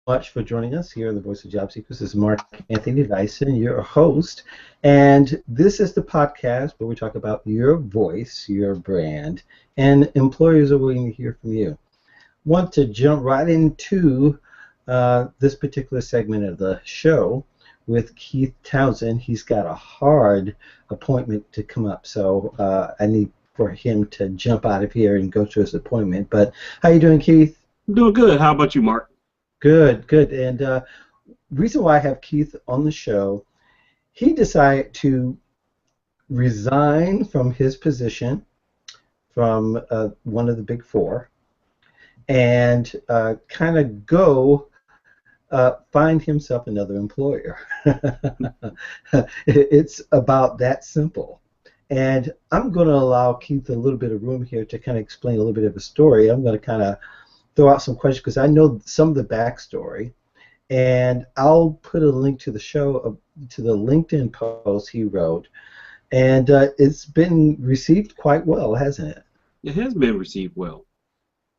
Much for joining us here on the Voice of Job Seekers. This is Mark Anthony Dyson, your host, and this is the podcast where we talk about your voice, your brand, and employers are waiting to hear from you. Want to jump right into this particular segment of the show with Keith Townsend. He's got a hard appointment to come up, so I need for him to jump out of here and go to his appointment. But how you doing, Keith? I'm doing good. How about you, Mark? Good, good. And reason why I have Keith on the show, he decided to resign from his position from one of the big four and kind of go find himself another employer. It's about that simple. And I'm going to allow Keith a little bit of room here to kind of explain a little bit of a story. I'm going to kind of throw out some questions because I know some of the backstory, and I'll put a link to the show, to the LinkedIn post he wrote, and it's been received quite well, hasn't it? It has been received well.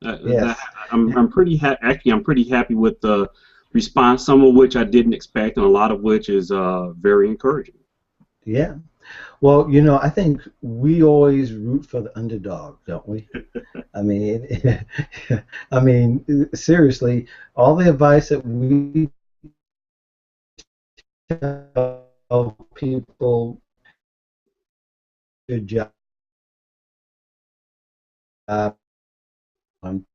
Yes. I'm pretty actually I'm pretty happy with the response. Some of which I didn't expect, and a lot of which is very encouraging. Yeah. Well, I think we always root for the underdog, don't we? I mean, I mean, seriously, all the advice that we tell people, good job one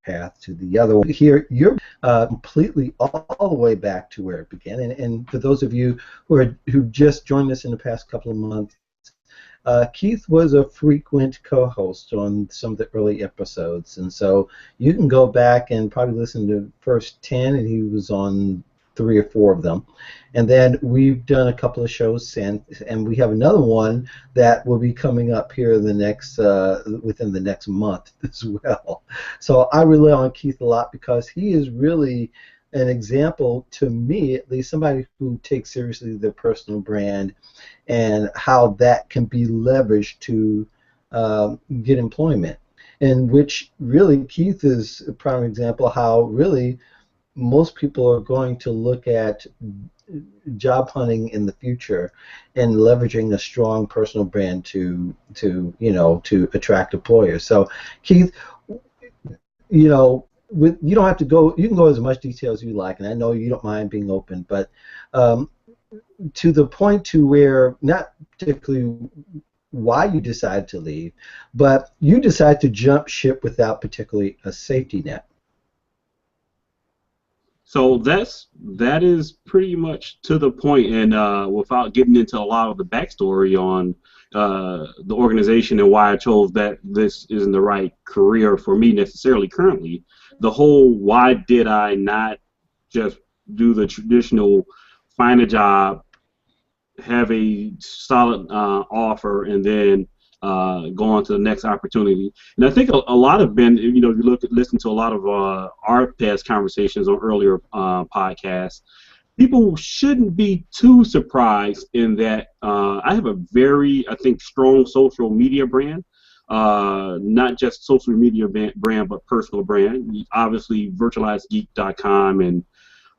path to the other one. Here, you're completely all the way back to where it began. And for those of you who just joined us in the past couple of months, Keith was a frequent co-host on some of the early episodes, and so you can go back and probably listen to the first 10, and he was on 3 or 4 of them. And then we've done a couple of shows, and we have another one that will be coming up here in the next within the next month as well. So I rely on Keith a lot because he is really an example to me, at least, somebody who takes seriously their personal brand and how that can be leveraged to get employment. And which really Keith is a prime example how really most people are going to look at job hunting in the future and leveraging a strong personal brand to attract employers. So Keith, you don't have to go. You can go as much detail as you like, and I know you don't mind being open. But to the point to where not particularly why you decided to leave, but you decided to jump ship without particularly a safety net. So that is pretty much to the point, and without getting into a lot of the backstory on the organization and why I chose that this isn't the right career for me necessarily currently, the whole why did I not just do the traditional find a job, have a solid offer, and then go on to the next opportunity. And I think a lot of if you listen to a lot of our past conversations on earlier podcasts, people shouldn't be too surprised in that I have a very, I think, strong social media brand. Not just social media brand, but personal brand. Obviously, virtualizedgeek.com and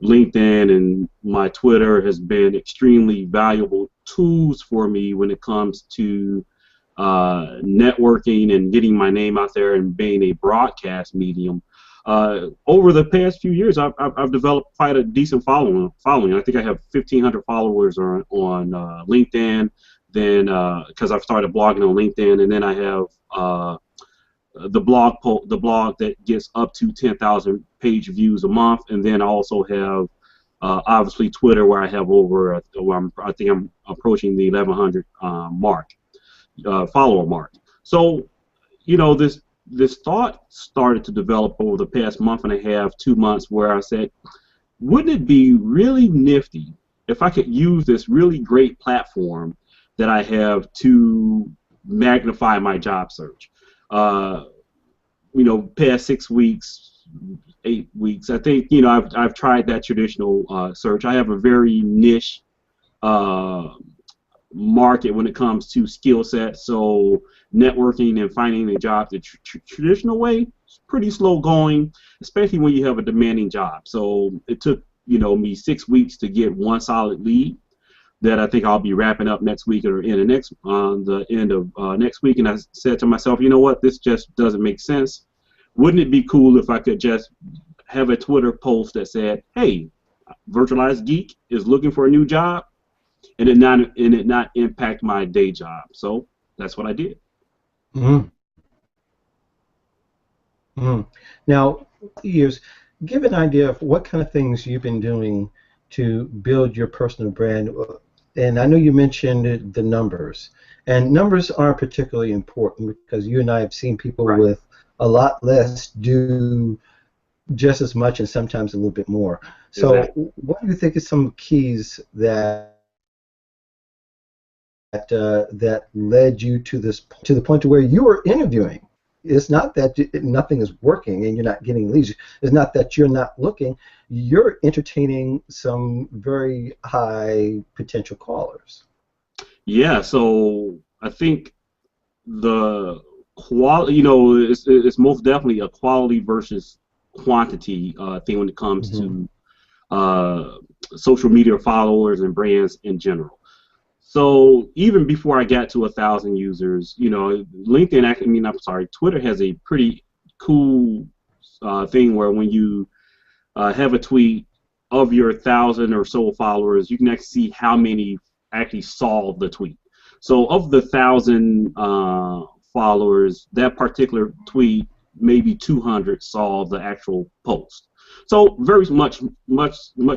LinkedIn and my Twitter has been extremely valuable tools for me when it comes to networking and getting my name out there and being a broadcast medium. Over the past few years, I've developed quite a decent following. I think I have 1,500 followers on LinkedIn. Then, because I've started blogging on LinkedIn, and then I have the blog that gets up to 10,000 page views a month, and then I also have obviously Twitter, where I have I think I'm approaching the 1,100 follower mark. So, this thought started to develop over the past month and a half, 2 months, where I said, wouldn't it be really nifty if I could use this really great platform that I have to magnify my job search? Past 6 weeks, 8 weeks, I think, I've tried that traditional search. I have a very niche market when it comes to skill sets. So networking and finding a job the traditional way, pretty slow going, especially when you have a demanding job. So it took me 6 weeks to get one solid lead that I think I'll be wrapping up next week or in the end of next week. And I said to myself, you know what, this just doesn't make sense. Wouldn't it be cool if I could just have a Twitter post that said, hey, Virtualized Geek is looking for a new job, and it not impact my day job. So that's what I did. Mm-hmm. Mm-hmm. Now, give an idea of what kind of things you've been doing to build your personal brand. And I know you mentioned the numbers, and numbers aren't particularly important because you and I have seen people Right. with a lot less do just as much and sometimes a little bit more. So, Exactly. what do you think is some keys that led you to the point to where you were interviewing? It's not that nothing is working and you're not getting leads. It's not that you're not looking. You're entertaining some very high potential callers. Yeah. So I think the quality, it's most definitely a quality versus quantity thing when it comes Mm-hmm. to uh, social media followers and brands in general. So even before I got to 1,000 users, LinkedIn. I'm sorry, Twitter has a pretty cool thing where when you have a tweet of your 1,000 or so followers, you can actually see how many actually saw the tweet. So of the 1,000 followers, that particular tweet, maybe 200 saw the actual post. So very much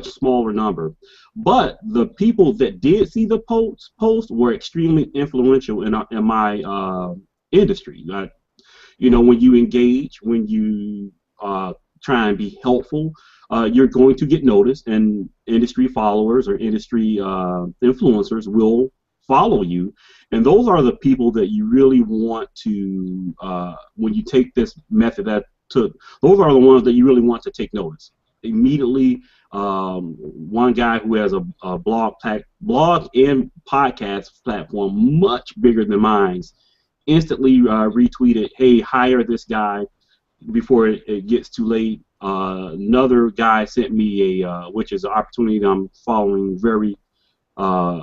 smaller number. But the people that did see the post were extremely influential in my industry. When you engage, when you try and be helpful, you're going to get noticed, and industry followers or industry influencers will follow you. And those are the people that you really want to, when you take this method those are the ones that you really want to take notice. Immediately, one guy who has a blog and podcast platform much bigger than mine's instantly retweeted, hey, hire this guy before it gets too late. Another guy sent me which is an opportunity that I'm following uh,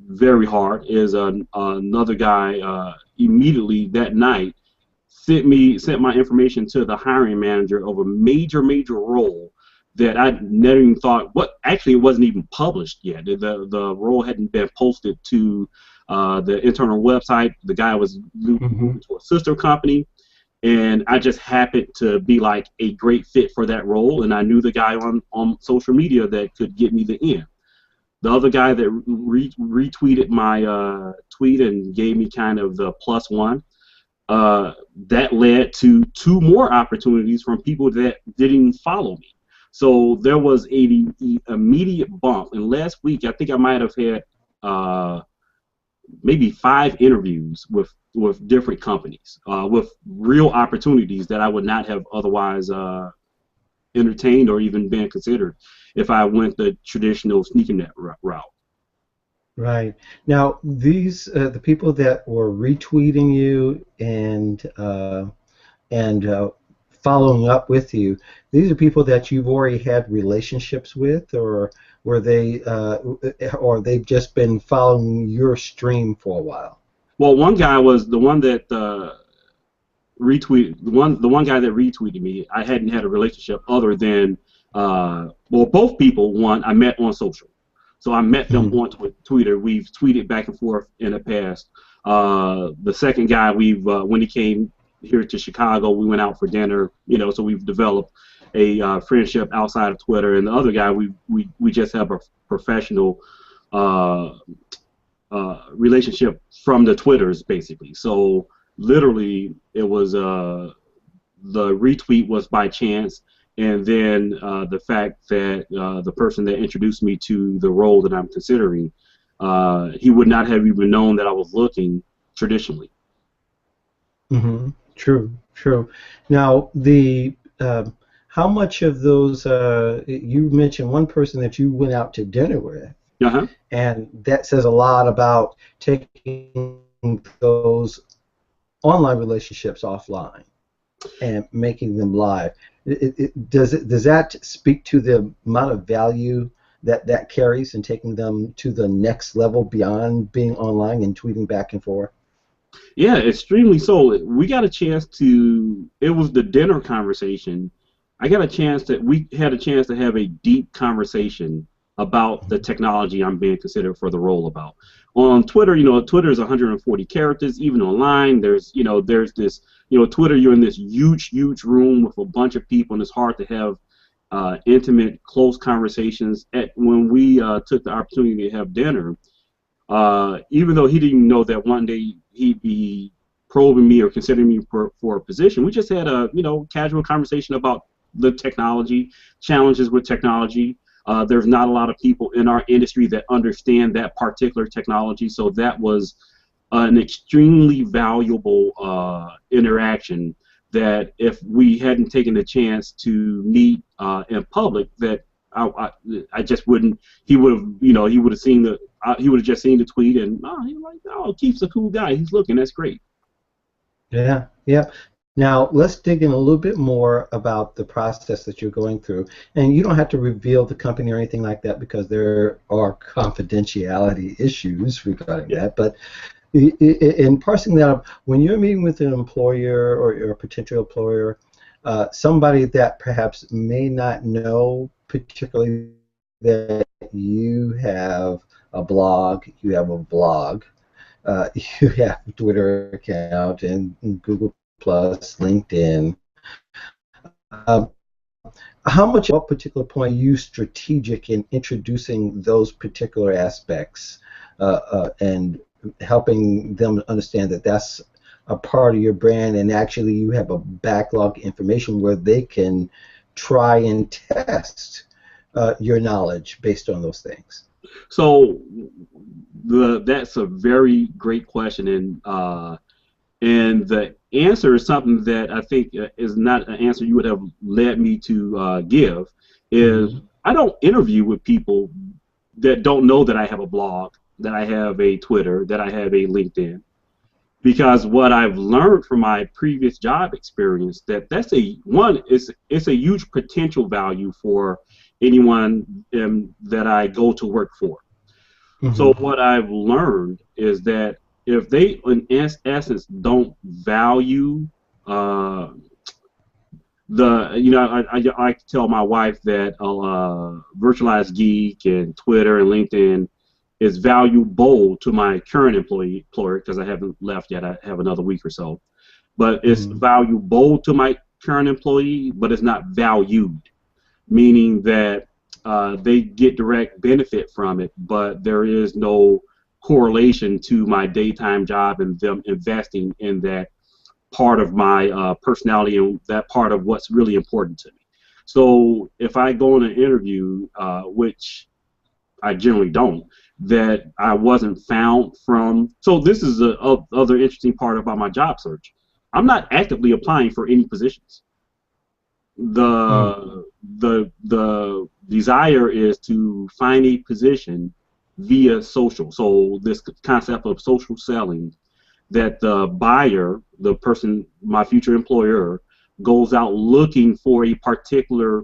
very hard, is another guy immediately that night sent my information to the hiring manager of a major role that I never even thought. Actually, it wasn't even published yet. The role hadn't been posted to the internal website. The guy was Mm-hmm. moving to a sister company, and I just happened to be like a great fit for that role, and I knew the guy on social media that could get me the in. The other guy that retweeted my tweet and gave me kind of the +1, that led to 2 more opportunities from people that didn't follow me. So there was an immediate bump. And last week, I think I might have had maybe 5 interviews with different companies, with real opportunities that I would not have otherwise entertained or even been considered if I went the traditional sneaker net route. Right. Now, the people that were retweeting you and following up with you, these are people that you've already had relationships with, or were or they've just been following your stream for a while? Well, one guy was the one that the one guy that retweeted me. I hadn't had a relationship other than both people. One I met on social, so I met them Mm-hmm. on Twitter. We've tweeted back and forth in the past. The second guy, when he came here to Chicago, we went out for dinner. So we've developed a friendship outside of Twitter. And the other guy, we just have a professional uh, relationship from the Twitters, basically. So literally, it was the retweet was by chance, and then the fact that the person that introduced me to the role that I'm considering, he would not have even known that I was looking traditionally. Mm-hmm. True, true. Now, how much of those you mentioned one person that you went out to dinner with, Uh-huh. and that says a lot about taking those online relationships offline. and making them live. Does that speak to the amount of value that carries and taking them to the next level beyond being online and tweeting back and forth? Yeah, extremely so. We got a chance to. It was the dinner conversation. I got a chance that we had a chance to have a deep conversation about the technology I'm being considered for the role about. On Twitter, Twitter is 140 characters. Even online, there's this, Twitter. You're in this huge, huge room with a bunch of people, and it's hard to have intimate, close conversations. When we took the opportunity to have dinner, even though he didn't know that one day he'd be probing me or considering me for a position, we just had a casual conversation about the technology, challenges with technology. There's not a lot of people in our industry that understand that particular technology, so that was an extremely valuable interaction that if we hadn't taken the chance to meet in public, that I just wouldn't. He would have, he would have seen he would have just seen the tweet and he was like, oh, Keith's a cool guy. He's looking, that's great. Yeah, yeah. Now let's dig in a little bit more about the process that you're going through, and you don't have to reveal the company or anything like that because there are confidentiality issues regarding Yeah. that. But in parsing that up, when you're meeting with an employer or a potential employer, somebody that perhaps may not know particularly that you have a blog, you have a vlog, you have a Twitter account and Google Plus, LinkedIn. Um, how much at what particular point are you strategic in introducing those particular aspects and helping them understand that that's a part of your brand and actually you have a backlog information where they can try and test your knowledge based on those things? So that's a very great question, and the answer is something that I think is not an answer you would have led me to give. Is Mm-hmm. I don't interview with people that don't know that I have a blog, that I have a Twitter, that I have a LinkedIn, because what I've learned from my previous job experience that's it's a huge potential value for anyone that I go to work for. So Mm-hmm. what I've learned is that if they, in essence, don't value uh, I tell my wife that Virtualized Geek and Twitter and LinkedIn is valuable to my current employer because I haven't left yet. I have another week or so, but it's Mm-hmm. valuable to my current employee, but it's not valued, meaning that they get direct benefit from it, but there is no correlation to my daytime job and them investing in that part of my personality and that part of what's really important to me. So if I go in an interview, which I generally don't, that I wasn't found from. So this is the other interesting part about my job search. I'm not actively applying for any positions. The desire is to find a position via social. So this concept of social selling, that the buyer, the person, my future employer, goes out looking for a particular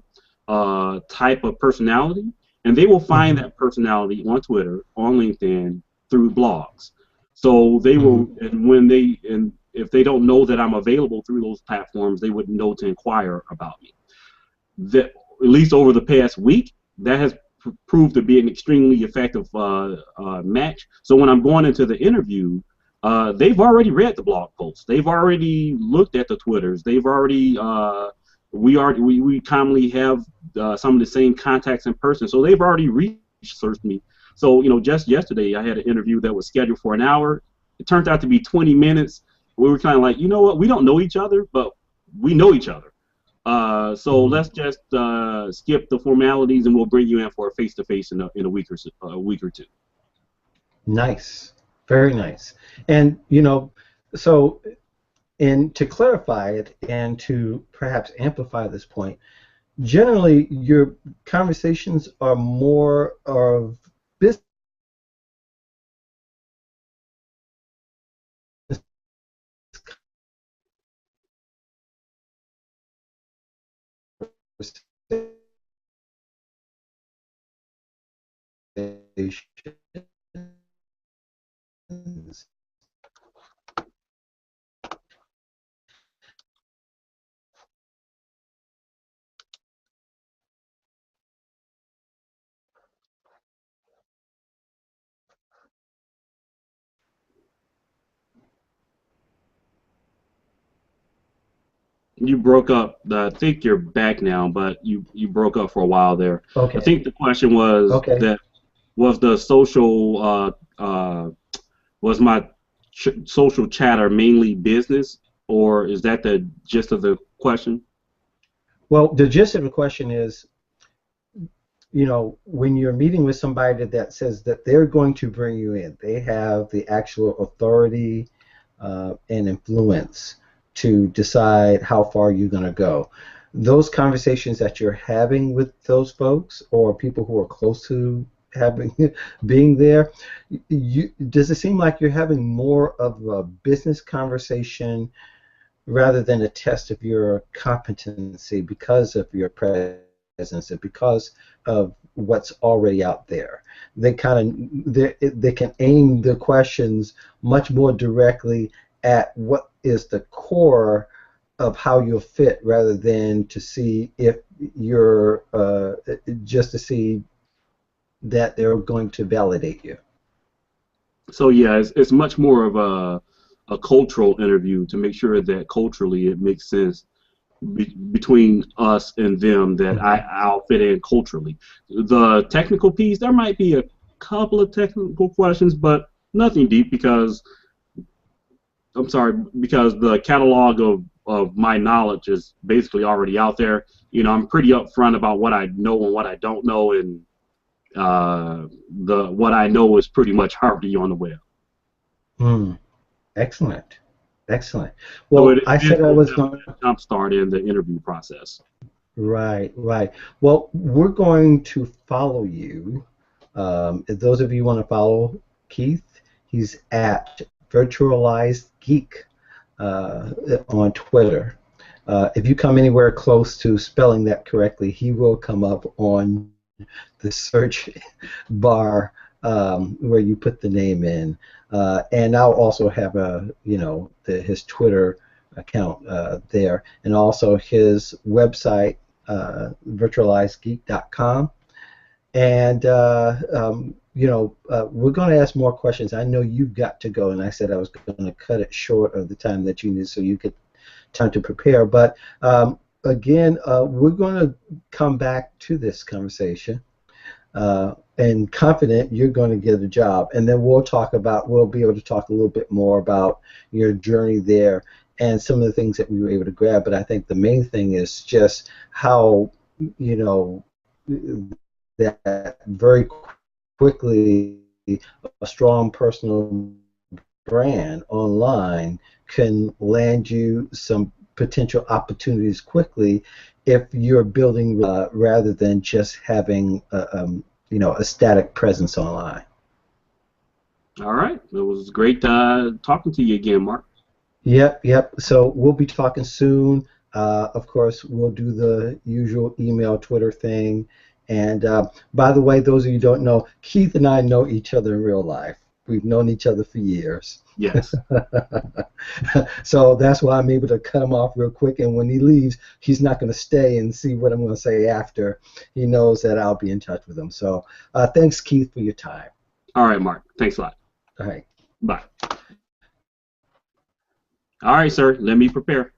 type of personality, and they will find Mm-hmm. that personality on Twitter, on LinkedIn, through blogs. So they Mm-hmm. will, and if they don't know that I'm available through those platforms, they wouldn't know to inquire about me. That at least over the past week, that has proved to be an extremely effective match. So when I'm going into the interview, they've already read the blog posts. They've already looked at the Twitters. They've already we commonly have some of the same contacts in person, so they've already researched me. So just yesterday I had an interview that was scheduled for an hour. It turned out to be 20 minutes. We were kind of like, you know what, we don't know each other, but we know each other. So Mm-hmm. let's just skip the formalities, and we'll bring you in for a face-to-face in a week or so, a week or two. Nice, very nice. And so and to clarify it and to perhaps amplify this point, generally your conversations are more of business You broke up. I think you're back now, but you broke up for a while there. I Okay. think the question was Okay. that was the social was my social chatter mainly business, or is that the gist of the question? Well, the gist of the question is, when you're meeting with somebody that says that they're going to bring you in, they have the actual authority and influence to decide how far you're going to go. Those conversations that you're having with those folks or people who are close to having being there, does it seem like you're having more of a business conversation rather than a test of your competency because of your presence and because of what's already out there? They can aim the questions much more directly at what is the core of how you'll fit rather than to see if you're just to see that they're going to validate you. So yeah, it's much more of a cultural interview to make sure that culturally it makes sense between us and them, that I'll fit in culturally. The technical piece, there might be a couple of technical questions, but nothing deep because because the catalog of my knowledge is basically already out there. I'm pretty upfront about what I know and what I don't know, and the what I know is pretty much already on the web. Excellent. Excellent. So Well, it I is said I was going. a jump start in the interview process. Right, right. Well, we're going to follow you. If those of you want to follow Keith, he's at Virtualized Geek on Twitter. If you come anywhere close to spelling that correctly, he will come up on the search bar where you put the name in. And I'll also have his Twitter account there, and also his website, virtualizedgeek.com. And we're going to ask more questions. I know you've got to go, and I said I was going to cut it short of the time that you need so you could time to prepare. But again, we're going to come back to this conversation. And confident you're going to get a job, and then we'll be able to talk a little bit more about your journey there and some of the things that we were able to grab. But I think the main thing is just how that very quickly a strong personal brand online can land you some potential opportunities quickly if you're building rather than just having a static presence online. All right. It was great talking to you again, Mark. Yep. So we'll be talking soon. Of course, we'll do the usual email, Twitter thing. And by the way, those of you who don't know, Keith and I know each other in real life. We've known each other for years. Yes. So that's why I'm able to cut him off real quick. And when he leaves, he's not going to stay and see what I'm going to say after. He knows that I'll be in touch with him. So thanks, Keith, for your time. All right, Mark. Thanks a lot. All right. Bye. All right, sir. Let me prepare.